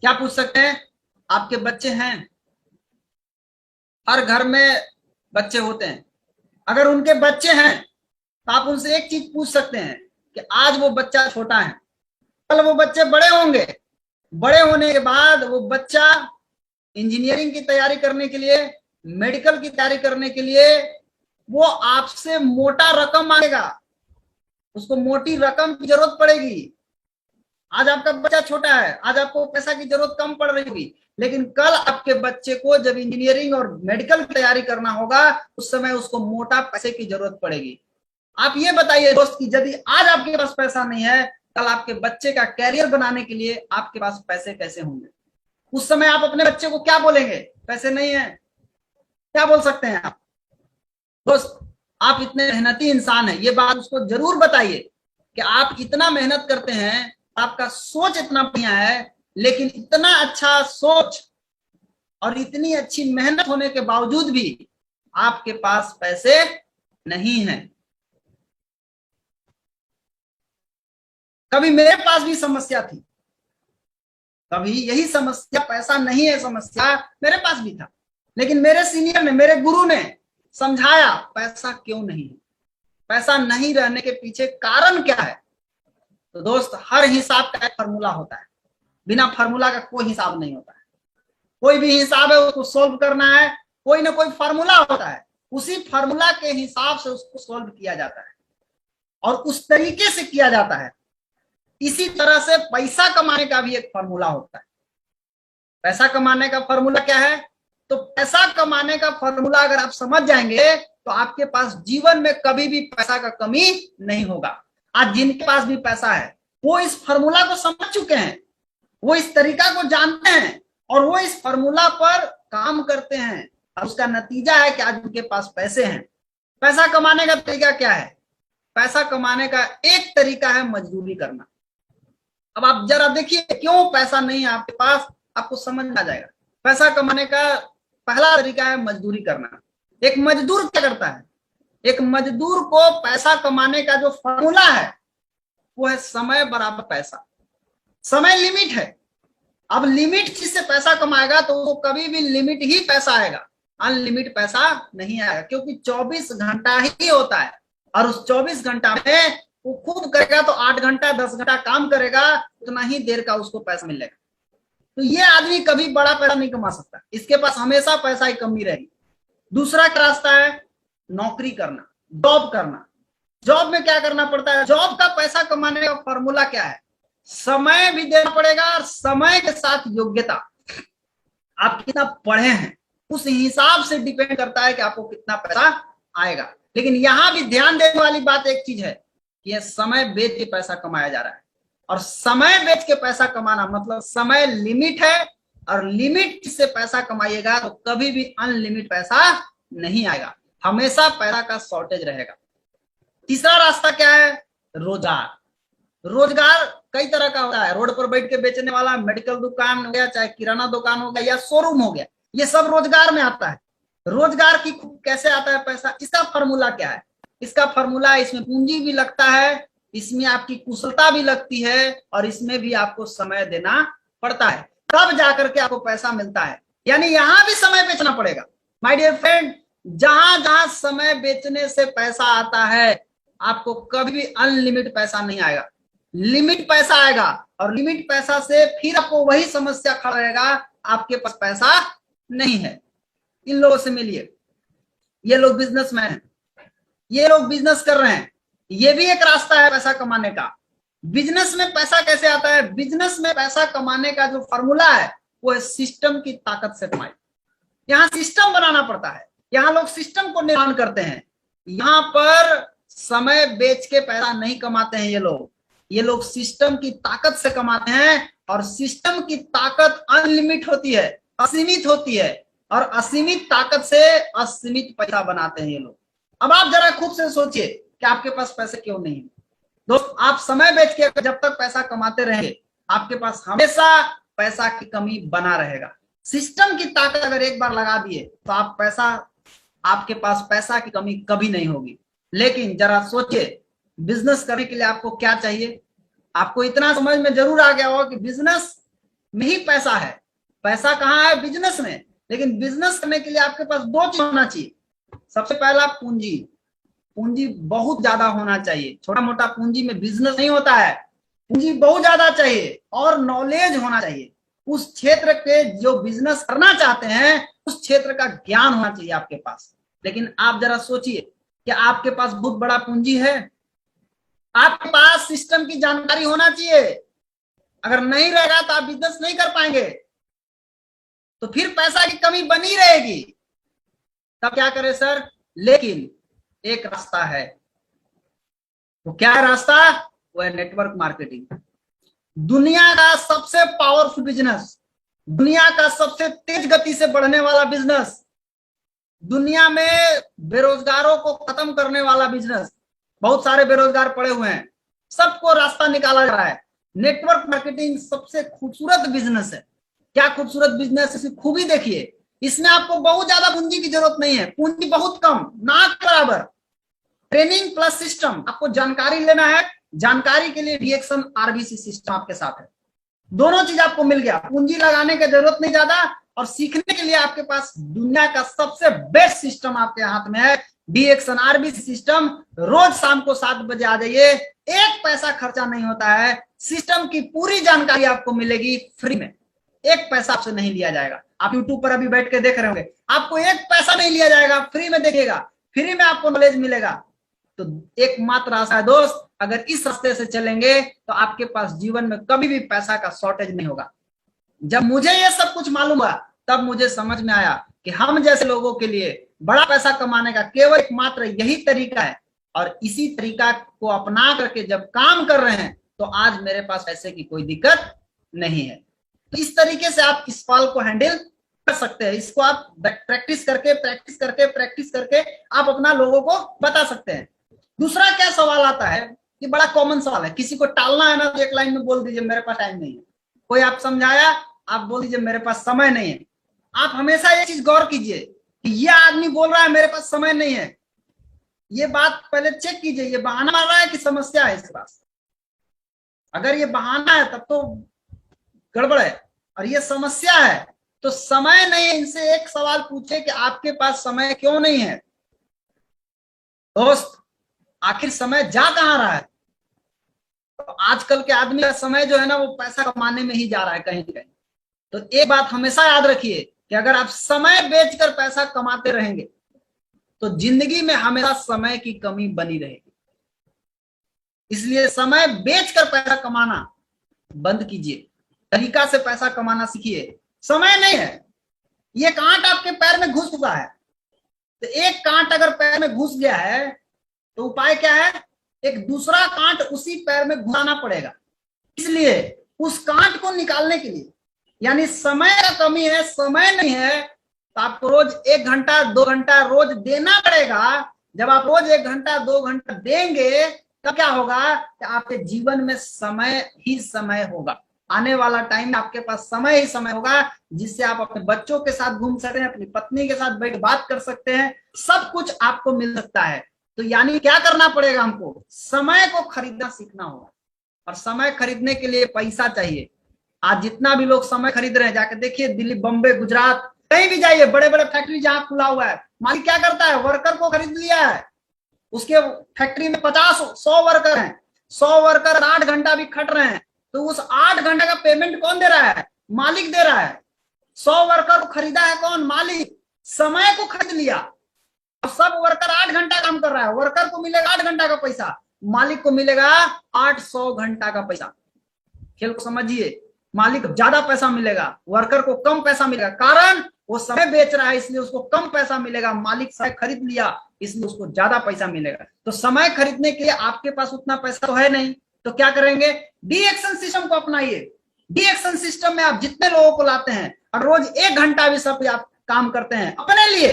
क्या पूछ सकते हैं? आपके बच्चे हैं, हर घर में बच्चे होते हैं। अगर उनके बच्चे हैं तो आप उनसे एक चीज पूछ सकते हैं कि आज वो बच्चा छोटा है, कल वो बच्चे बड़े होंगे, बड़े होने के बाद वो बच्चा इंजीनियरिंग की तैयारी करने के लिए, मेडिकल की तैयारी करने के लिए वो आपसे मोटा रकम मांगेगा, उसको मोटी रकम की जरूरत पड़ेगी। आज आपका बच्चा छोटा है, आज आपको पैसा की जरूरत कम पड़ रही होगी, लेकिन कल आपके बच्चे को जब इंजीनियरिंग और मेडिकल की तैयारी करना होगा उस समय उसको मोटा पैसे की जरूरत पड़ेगी। आप ये बताइए दोस्त कि यदि आज आपके पास पैसा नहीं है, कल आपके बच्चे का कैरियर बनाने के लिए आपके पास पैसे कैसे होंगे? उस समय आप अपने बच्चे को क्या बोलेंगे? पैसे नहीं है, क्या बोल सकते हैं आप? दोस्त, आप इतने मेहनती इंसान हैं, ये बात उसको जरूर बताइए कि आप इतना मेहनत करते हैं, आपका सोच इतना बढ़िया है, लेकिन इतना अच्छा सोच और इतनी अच्छी मेहनत होने के बावजूद भी आपके पास पैसे नहीं है। कभी मेरे पास भी समस्या थी, कभी यही समस्या, पैसा नहीं है समस्या, मेरे पास भी था, लेकिन मेरे सीनियर ने, मेरे गुरु ने समझाया पैसा क्यों नहीं है, पैसा नहीं रहने के पीछे कारण क्या है। तो दोस्त, हर हिसाब का एक फॉर्मूला होता है, बिना फॉर्मूला का कोई हिसाब नहीं होता है। कोई भी हिसाब है उसको सोल्व करना है, कोई ना कोई फॉर्मूला होता है, उसी फॉर्मूला के हिसाब से उसको सोल्व किया जाता है और उस तरीके से किया जाता है। इसी तरह से पैसा कमाने का भी एक फॉर्मूला होता है। पैसा कमाने का फॉर्मूला क्या है? तो पैसा कमाने का फॉर्मूला अगर आप समझ जाएंगे तो आपके पास जीवन में कभी भी पैसा का कमी नहीं होगा। आज जिनके पास भी पैसा है वो इस फॉर्मूला को समझ चुके हैं, वो इस तरीका को जानते हैं और वो इस फॉर्मूला पर काम करते हैं और उसका नतीजा है कि आज उनके पास पैसे हैं। पैसा कमाने का तरीका क्या है? पैसा कमाने का एक तरीका है मजदूरी करना। अब आप जरा देखिए क्यों पैसा नहीं है आपके पास, आपको समझ में आ जाएगा। पैसा कमाने का पहला तरीका है मजदूरी करना। एक मजदूर क्या करता है? एक मजदूर को पैसा कमाने का जो फॉर्मूला है वो है समय बराबर पैसा। समय लिमिट है, अब लिमिट चीज से पैसा कमाएगा तो वो कभी भी लिमिट ही पैसा आएगा, अनलिमिट पैसा नहीं आएगा, क्योंकि 24 घंटा ही होता है और उस 24 घंटा में वो खूब करेगा तो 8 घंटा 10 घंटा काम करेगा, उतना ही देर का उसको पैसा मिलेगा। तो ये आदमी कभी बड़ा पैसा नहीं कमा सकता, इसके पास हमेशा पैसा की कमी रहेगी। दूसरा रास्ता है नौकरी करना, जॉब करना। जॉब में क्या करना पड़ता है? जॉब का पैसा कमाने का फॉर्मूला क्या है? समय भी देना पड़ेगा और समय के साथ योग्यता, आप कितना पढ़े हैं उस हिसाब से डिपेंड करता है कि आपको कितना पैसा आएगा। लेकिन यहां भी ध्यान देने वाली बात एक चीज है कि यह समय बेच के पैसा कमाया जा रहा है, और समय बेच के पैसा कमाना मतलब समय लिमिट है, और लिमिट से पैसा कमाइएगा तो कभी भी अनलिमिट पैसा नहीं आएगा, हमेशा पैसा का शॉर्टेज रहेगा। तीसरा रास्ता क्या है? रोजगार। रोजगार कई तरह का होता है, रोड पर बैठ के बेचने वाला, मेडिकल दुकान हो गया, चाहे किराना दुकान हो गया या शोरूम हो गया, ये सब रोजगार में आता है। रोजगार की कैसे आता है पैसा? इसका फॉर्मूला क्या है? इसका फॉर्मूला, इसमें पूंजी भी लगता है, इसमें आपकी कुशलता भी लगती है और इसमें भी आपको समय देना पड़ता है, तब जाकर के आपको पैसा मिलता है। यानी यहां भी समय बेचना पड़ेगा। माय डियर फ्रेंड, जहां जहां समय बेचने से पैसा आता है आपको कभी भी अनलिमिटेड पैसा नहीं आएगा, लिमिट पैसा आएगा, और लिमिट पैसा से फिर आपको वही समस्या खड़ा रहेगा, आपके पास पैसा नहीं है। इन लोगों से मिलिए, ये लोग बिजनेसमैन हैं, ये लोग बिजनेस कर रहे हैं, ये भी एक रास्ता है पैसा कमाने का। बिजनेस में पैसा कैसे आता है? बिजनेस में पैसा कमाने का जो फॉर्मूला है वो है सिस्टम की ताकत से कमाई। यहाँ सिस्टम बनाना पड़ता है, यहाँ लोग सिस्टम को निर्माण करते हैं। यहाँ पर समय बेच के पैसा नहीं कमाते हैं ये लोग सिस्टम की ताकत से कमाते हैं, और सिस्टम की ताकत अनलिमिट होती है, असीमित होती है, और असीमित ताकत से असीमित पैसा बनाते हैं ये लोग। अब आप जरा खुद से सोचिए कि आपके पास पैसे क्यों नहीं है। दोस्त, आप समय बेच के जब तक पैसा कमाते रहेंगे आपके पास हमेशा पैसा की कमी बना रहेगा। सिस्टम की ताकत अगर एक बार लगा दिए तो आपके पास पैसा की कमी कभी नहीं होगी। लेकिन जरा सोचिए, बिजनेस करने के लिए आपको क्या चाहिए? आपको इतना समझ में जरूर आ गया होगा कि बिजनेस में ही पैसा है। पैसा कहाँ है? बिजनेस में। लेकिन बिजनेस करने के लिए आपके पास दो चीज होना चाहिए। सबसे पहला पूंजी। पूंजी बहुत ज्यादा होना चाहिए। छोटा मोटा पूंजी में बिजनेस नहीं होता है, पूंजी बहुत ज्यादा चाहिए और नॉलेज होना चाहिए। उस क्षेत्र के जो बिजनेस करना चाहते हैं उस क्षेत्र का ज्ञान होना चाहिए आपके पास। लेकिन आप जरा सोचिए कि आपके पास बहुत बड़ा पूंजी है, आपके पास सिस्टम की जानकारी होना चाहिए। अगर नहीं रहेगा तो आप बिजनेस नहीं कर पाएंगे, तो फिर पैसा की कमी बनी रहेगी। तब क्या करें सर? लेकिन एक रास्ता है। वो क्या है रास्ता? वो है नेटवर्क मार्केटिंग। दुनिया का सबसे पावरफुल बिजनेस, दुनिया का सबसे तेज गति से बढ़ने वाला बिजनेस, दुनिया में बेरोजगारों को खत्म करने वाला बिजनेस। बहुत सारे बेरोजगार पड़े हुए हैं, सबको रास्ता निकाला जा रहा है। नेटवर्क मार्केटिंग सबसे खूबसूरत बिजनेस है। क्या खूबसूरत बिजनेस, इसकी खूबी देखिए। इसमें आपको बहुत ज्यादा पूंजी की जरूरत नहीं है, पूंजी बहुत कम, ना बराबर। ट्रेनिंग प्लस सिस्टम, आपको जानकारी लेना है, जानकारी के लिए रिएक्शन आरबीसी सिस्टम आपके साथ है। दोनों चीज आपको मिल गया, पूंजी लगाने की जरूरत नहीं ज्यादा, और सीखने के लिए आपके पास दुनिया का सबसे बेस्ट सिस्टम आपके हाथ में है, डीएक्शन आरबीसी सिस्टम। रोज शाम को 7 बजे आ जाइए, एक पैसा खर्चा नहीं होता है। सिस्टम की पूरी जानकारी आपको मिलेगी फ्री में, एक पैसा आपसे नहीं लिया जाएगा। आप यूट्यूब पर अभी बैठ के देख रहे होंगे, आपको एक पैसा नहीं लिया जाएगा, फ्री में देखिएगा, फ्री में आपको नॉलेज मिलेगा। तो एकमात्र रास्ता है दोस्त, अगर इस रास्ते से चलेंगे तो आपके पास जीवन में कभी भी पैसा का शॉर्टेज नहीं होगा। जब मुझे ये सब कुछ मालूम हुआ तब मुझे समझ में आया कि हम जैसे लोगों के लिए बड़ा पैसा कमाने का केवल एकमात्र यही तरीका है, और इसी तरीका को अपना करके जब काम कर रहे हैं तो आज मेरे पास पैसे की कोई दिक्कत नहीं है। तो इस तरीके से आप इस कॉल को हैंडल कर सकते हैं। इसको आप प्रैक्टिस करके आप अपना लोगों को बता सकते हैं। दूसरा क्या सवाल आता है, ये बड़ा कॉमन सवाल है, किसी को टालना है ना तो एक लाइन में बोल दीजिए मेरे पास टाइम नहीं है। कोई आप समझाया, आप बोल दीजिए मेरे पास समय नहीं है। आप हमेशा ये चीज गौर कीजिए कि ये आदमी बोल रहा है मेरे पास समय नहीं है, ये बात पहले चेक कीजिए, ये बहाना मार रहा है कि समस्या है इसके पास। अगर ये बहाना है तब तो गड़बड़ है, और ये समस्या है तो समय नहीं है। इनसे एक सवाल पूछे कि आपके पास समय क्यों नहीं है? दोस्त, आखिर समय जा कहां रहा है? तो आजकल के आदमी का समय जो है ना वो पैसा कमाने में ही जा रहा है कहीं ना कहीं। तो एक बात हमेशा याद रखिए कि अगर आप समय बेचकर पैसा कमाते रहेंगे तो जिंदगी में हमेशा समय की कमी बनी रहेगी। इसलिए समय बेचकर पैसा कमाना बंद कीजिए, तरीका से पैसा कमाना सीखिए। समय नहीं है, ये कांट आपके पैर में घुस चुका है, तो एक कांट अगर पैर में घुस गया है तो उपाय क्या है? एक दूसरा कांट उसी पैर में घुसाना पड़ेगा। इसलिए उस कांट को निकालने के लिए, यानी समय का कमी है, समय नहीं है, तो आपको रोज 1 घंटा 2 घंटा रोज देना पड़ेगा। जब आप रोज 1 घंटा 2 घंटा देंगे तब क्या होगा कि आपके जीवन में समय ही समय होगा। आने वाला टाइम आपके पास समय ही समय होगा, जिससे आप अपने बच्चों के साथ घूम सकते हैं, अपनी पत्नी के साथ बैठ बात कर सकते हैं, सब कुछ आपको मिल सकता है। तो यानी क्या करना पड़ेगा? हमको समय को खरीदना सीखना होगा, और समय खरीदने के लिए पैसा चाहिए। आज जितना भी लोग समय खरीद रहे हैं, जाके देखिए दिल्ली, बम्बई, गुजरात, कहीं भी जाइए, बड़े बड़े फैक्ट्री जहां खुला हुआ है, मालिक क्या करता है? वर्कर को खरीद लिया है, उसके फैक्ट्री में 50-100 वर्कर हैं, 100 वर्कर 8 घंटा भी खट रहे हैं, तो उस 8 घंटे का पेमेंट कौन दे रहा है? मालिक दे रहा है। 100 वर्कर को खरीदा है कौन? मालिक। समय को खरीद लिया, सब वर्कर 8 घंटा काम कर रहा है, वर्कर को मिलेगा 8 घंटा का पैसा, मालिक को मिलेगा 800 घंटा का पैसा। खेल को समझिए, मालिक ज्यादा पैसा मिलेगा, वर्कर को कम पैसा मिलेगा, कारण वो समय बेच रहा है इसलिए उसको कम पैसा मिलेगा। मालिक समय खरीद लिया इसलिए उसको ज्यादा पैसा मिलेगा। तो समय खरीदने के लिए आपके पास उतना पैसा तो है नहीं, तो क्या करेंगे? डी एक्शन सिस्टम को अपनाइए। डी एक्शन सिस्टम में आप जितने लोगों को लाते हैं और रोज 1 घंटा भी सब आप काम करते हैं अपने लिए,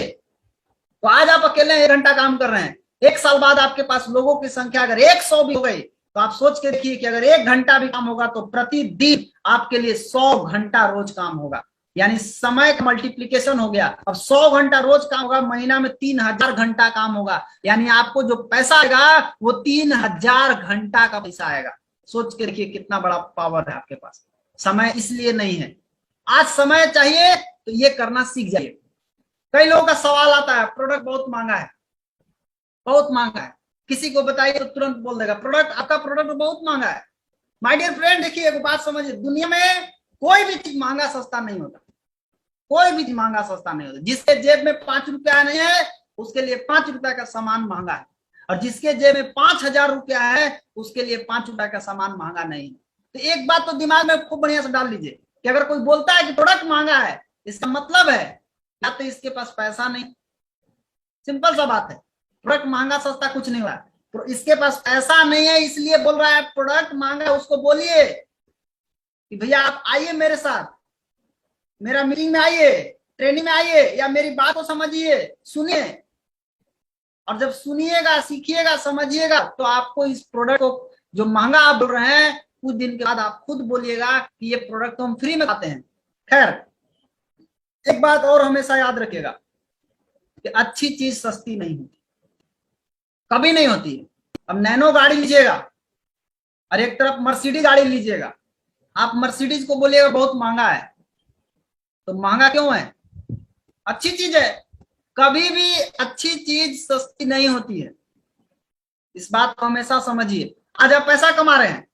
तो आज आप अकेले 1 घंटा काम कर रहे हैं, 1 साल बाद आपके पास लोगों की संख्या अगर 100 भी हो गई तो आप सोच के देखिए कि अगर 1 घंटा भी काम होगा तो प्रतिदिन आपके लिए 100 घंटा रोज काम होगा, यानी समय का मल्टीप्लीकेशन हो गया। अब 100 घंटा रोज काम होगा, महीना में 3000 घंटा काम होगा, यानी आपको जो पैसा आएगा वो 3000 घंटा का पैसा आएगा। सोच के देखिए कितना बड़ा पावर है आपके पास। समय इसलिए नहीं है। आज समय चाहिए तो ये करना सीख जाइए। कई लोगों का सवाल आता है, प्रोडक्ट बहुत महंगा है, बहुत महंगा है, किसी को बताइए तो तुरंत बोल देगा प्रोडक्ट, आपका प्रोडक्ट बहुत महंगा है। माय डियर फ्रेंड, देखिए एक बात समझिए, दुनिया में कोई भी चीज महंगा सस्ता नहीं होता, कोई भी महंगा सस्ता नहीं होता। जिसके जेब में 5 रुपया नहीं है उसके लिए 5 रुपया का सामान महंगा है, और जिसके जेब में 5,000 रुपया है उसके लिए 5 रुपया का सामान महंगा नहीं है। तो एक बात तो दिमाग में खूब बढ़िया से डाल लीजिए कि अगर कोई बोलता है कि प्रोडक्ट महंगा है, इसका मतलब है या तो इसके पास पैसा नहीं, सिंपल सा बात है। प्रोडक्ट महंगा सस्ता कुछ नहीं हुआ, तो इसके पास पैसा नहीं है इसलिए बोल रहा है प्रोडक्ट महंगा है। उसको बोलिए कि भैया आप आइए मेरे साथ, मेरा मीटिंग में आइए, ट्रेनिंग में आइए, या मेरी बात को समझिए, सुनिए, और जब सुनिएगा, सीखिएगा, समझिएगा तो आपको इस प्रोडक्ट को जो महंगा आप बोल रहे हैं, कुछ दिन के बाद आप खुद बोलिएगा कि ये प्रोडक्ट तो हम फ्री में पाते हैं। खैर, एक बात और हमेशा याद रखिएगा कि अच्छी चीज सस्ती नहीं होती, कभी नहीं होती। अब नैनो गाड़ी लीजिएगा और एक तरफ मर्सिडीज गाड़ी लीजिएगा, आप मर्सिडीज को बोलिएगा बहुत महंगा है, तो महंगा क्यों है? अच्छी चीज है। कभी भी अच्छी चीज सस्ती नहीं होती है, इस बात को हमेशा समझिए। आज आप पैसा कमा रहे हैं,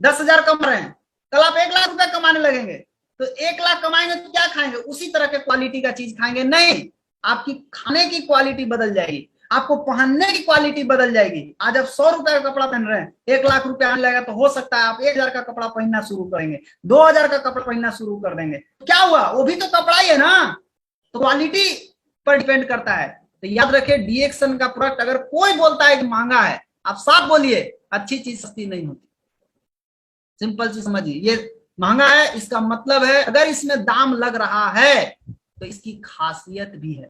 10,000 कमा रहे हैं, कल आप 1 लाख रुपए कमाने लगेंगे, तो 1 लाख कमाएंगे तो क्या खाएंगे? उसी तरह के क्वालिटी का चीज खाएंगे? नहीं, आपकी खाने की क्वालिटी बदल जाएगी, आपको पहनने की क्वालिटी बदल जाएगी। आज आप 100 रुपए का कपड़ा पहन रहे हैं, 1 लाख रुपए आने लगेगा तो हो सकता है आप 1,000 का कपड़ा पहनना शुरू करेंगे, 2,000 का कपड़ा पहनना शुरू कर देंगे। क्या हुआ? वो भी तो कपड़ा ही है ना, तो क्वालिटी पर डिपेंड करता है। तो याद रखिए, डीएक्सन का प्रोडक्ट अगर कोई बोलता है कि महंगा है, आप साफ बोलिए अच्छी चीज सस्ती नहीं होती। सिंपल चीज समझिए, ये महंगा है इसका मतलब है अगर इसमें दाम लग रहा है तो इसकी खासियत भी है।